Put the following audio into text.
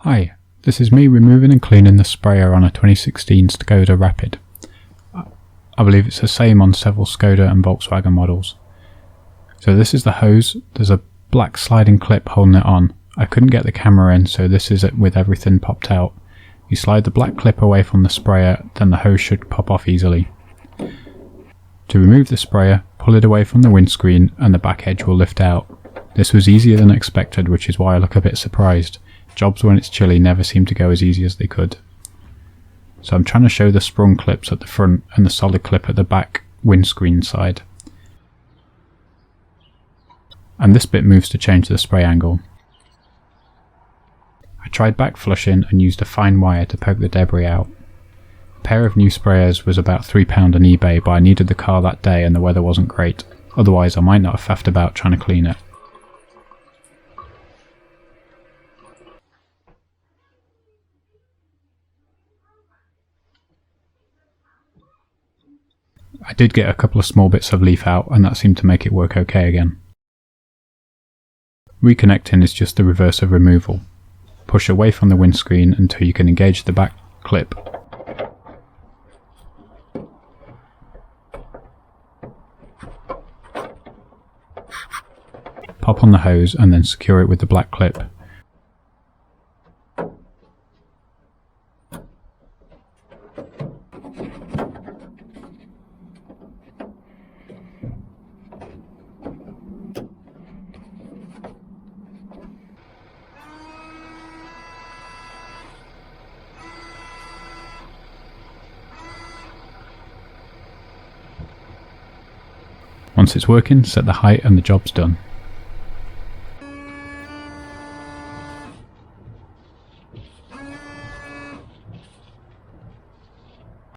Hi, this is me removing and cleaning the sprayer on a 2016 Skoda Rapid. I believe it's the same on several Skoda and Volkswagen models. So this is the hose. There's a black sliding clip holding it on. I couldn't get the camera in, so this is it with everything popped out. You slide the black clip away from the sprayer, then the hose should pop off easily. To remove the sprayer, pull it away from the windscreen and the back edge will lift out. This was easier than expected, which is why I look a bit surprised. Jobs when it's chilly never seem to go as easy as they could. So I'm trying to show the sprung clips at the front and the solid clip at the back windscreen side. And this bit moves to change the spray angle. I tried back flushing and used a fine wire to poke the debris out. A pair of new sprayers was about £3 on eBay, but I needed the car that day and the weather wasn't great. Otherwise I might not have faffed about trying to clean it. I did get a couple of small bits of leaf out and that seemed to make it work okay again. Reconnecting is just the reverse of removal. Push away from the windscreen until you can engage the back clip. Pop on the hose and then secure it with the black clip. Once it's working, set the height and the job's done.